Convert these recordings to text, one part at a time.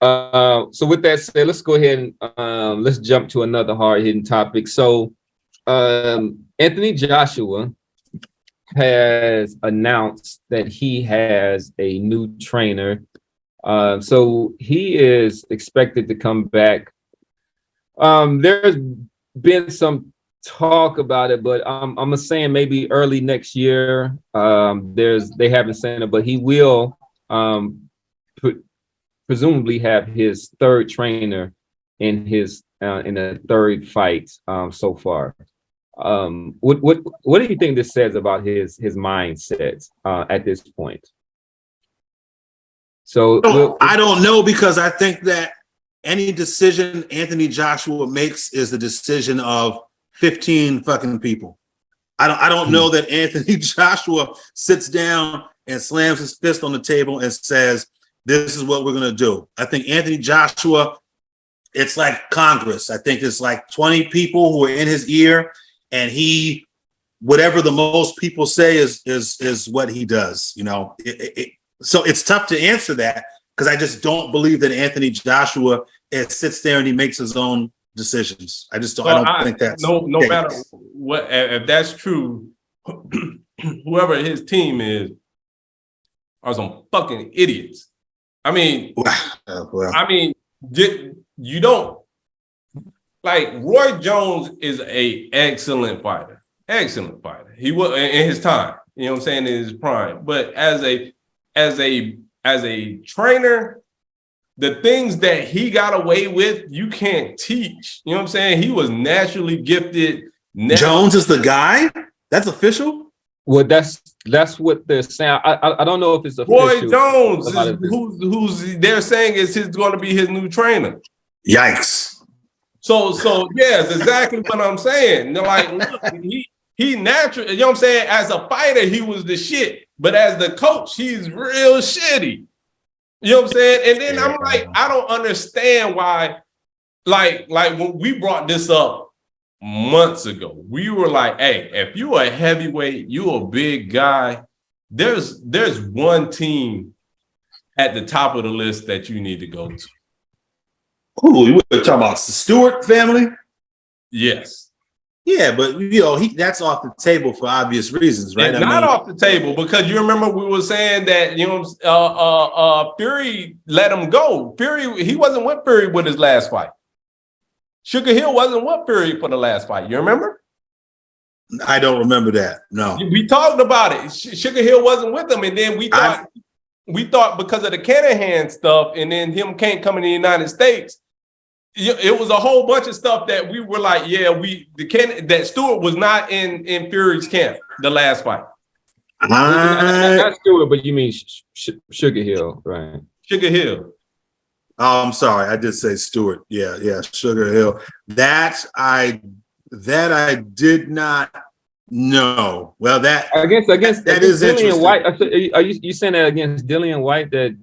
So with that said, let's go ahead and let's jump to another hard-hitting topic. So Anthony Joshua has announced that he has a new trainer. So he is expected to come back. There's been some talk about it, but I'm saying maybe early next year. They haven't said it, but he will presumably have his third trainer in the third fight so far. What do you think this says about his mindset at this point? So I don't know, because I think that any decision Anthony Joshua makes is the decision of 15 fucking people. I don't know that Anthony Joshua sits down and slams his fist on the table and says, this is what we're going to do. I think Anthony Joshua, it's like Congress. I think it's like 20 people who are in his ear, and whatever the most people say is what he does. You know, so it's tough to answer that, because I just don't believe that Anthony Joshua sits there and he makes his own decisions. I just don't. I don't think that's no matter what. If that's true, whoever his team is are some fucking idiots. I mean, you don't like Roy Jones is an excellent fighter. Excellent fighter. He was in his time. You know what I'm saying, in his prime. But as a trainer, the things that he got away with, you can't teach. You know what I'm saying? He was naturally gifted. Jones is the guy? That's official? Well, that's what they're saying. I don't know if it's official. Roy Jones, who's they're saying is going to be his new trainer. Yikes. So yeah, it's exactly what I'm saying. Like, look, he naturally, you know what I'm saying? As a fighter, he was the shit. But as the coach, he's real shitty. You know what I'm saying? And then I'm like, I don't understand why, like when we brought this up months ago, we were like, hey, if you're a heavyweight, you're a big guy, there's one team at the top of the list that you need to go to. Ooh, you were talking about the Stewart family? Yes. Yeah, but that's off the table for obvious reasons, right? It's not off the table, because you remember we were saying that, you know, Fury let him go. Fury, he wasn't with Fury with his last fight. Sugar Hill wasn't with Fury for the last fight. You remember? I don't remember that. No. We talked about it. Sugar Hill wasn't with him, and then we thought because of the Canahan stuff, and then him can't come in the United States. It was a whole bunch of stuff that we were like, yeah, that Stewart was not in Fury's camp the last fight. Not Stewart, but you mean Sugar Hill, right? Sugar Hill. Oh, I'm sorry, I did say Stewart. Yeah, Sugar Hill. That I did not know. Well, that that is Dillian interesting. White. Are you saying that against Dillian White that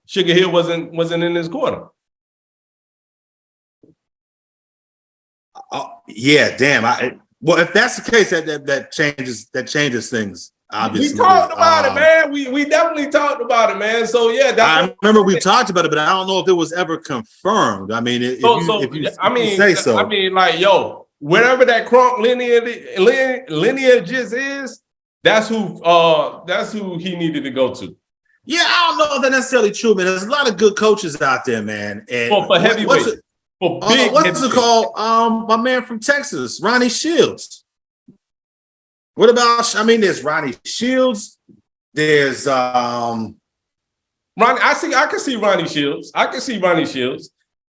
Sugar Hill wasn't in his corner? Yeah, damn. Well, if that's the case, that changes things. Obviously, we talked about it, man. We definitely talked about it, man. So yeah, I remember we talked about it, but I don't know if it was ever confirmed. I mean, if you say so. I mean, like, yo, wherever that Kronk lineage is, that's who he needed to go to. Yeah, I don't know if that's necessarily true, man. There's a lot of good coaches out there, man. And for heavyweight, what's it called? My man from Texas, Ronnie Shields. What about? I mean, there's Ronnie Shields. There's Ronnie. I can see Ronnie Shields.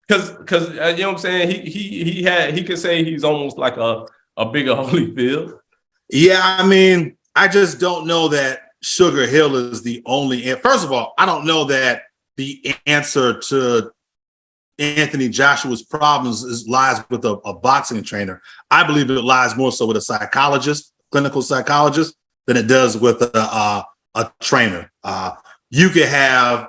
Because you know what I'm saying. He could say he's almost like a bigger Holyfield. Yeah, I mean, I just don't know that Sugar Hill is the only. First of all, I don't know that the answer to Anthony Joshua's problems lies with a boxing trainer. I believe it lies more so with a psychologist, clinical psychologist, than it does with a trainer. You could have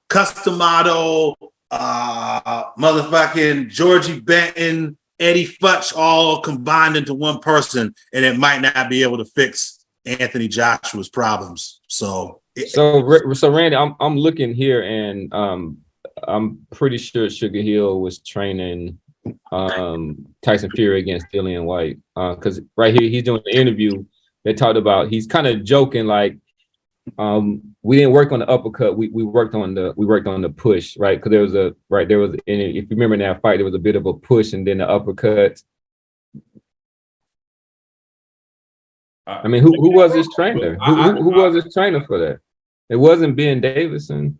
Customato, motherfucking Georgie Benton, Eddie Futch all combined into one person, and it might not be able to fix Anthony Joshua's problems. So So Randy, I'm looking here, and I'm pretty sure Sugar Hill was training Tyson Fury against Dillian White, because right here he's doing an interview. They talked about, he's kind of joking like, we didn't work on the uppercut, we worked on the push, right? Because there was if you remember in that fight, there was a bit of a push and then the uppercut. I mean, who was his trainer? Who was his trainer for that? It wasn't Ben Davison.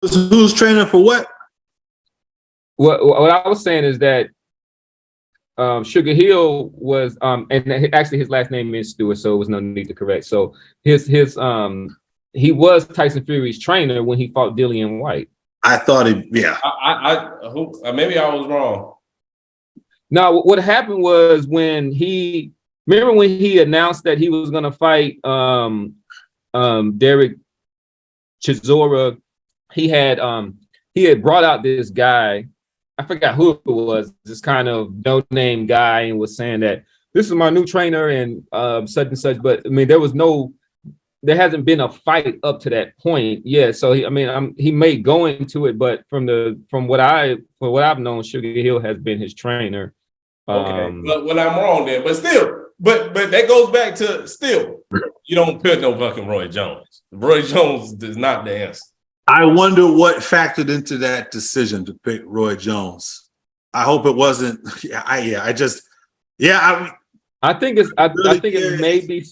Who's training for what? What I was saying is that Sugar Hill was, and actually his last name is Stewart, so it was no need to correct. So he was Tyson Fury's trainer when he fought Dillian White. I thought it, yeah. Maybe I was wrong. Now, what happened was when he announced that he was going to fight Derek Chisora, he had brought out this guy. I forgot who it was, this kind of no-name guy, and was saying that this is my new trainer and such and such. But I mean, there hasn't been a fight up to that point. Yeah, so he may go into it, but from what I've known, Sugar Hill has been his trainer. Okay, but I'm wrong then. But still, but that goes back to still, you don't put no fucking Roy Jones. Roy Jones is not the answer. I wonder what factored into that decision to pick Roy Jones. I hope it wasn't. I think it may be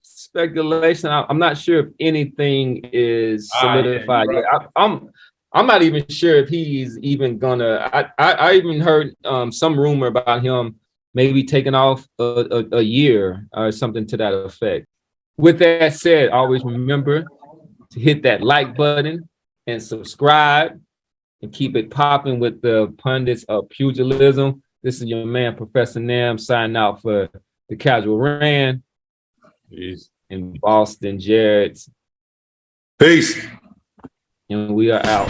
speculation. I'm not sure if anything is solidified. Yeah, right. I'm not even sure if he's even gonna. I even heard some rumor about him maybe taking off a year or something to that effect. With that said, always remember to hit that like button and subscribe and keep it popping with the pundits of pugilism. This is your man, Professor Nam, signing out for the Casual Rand. Peace. In Boston, Jared. Peace. And we are out.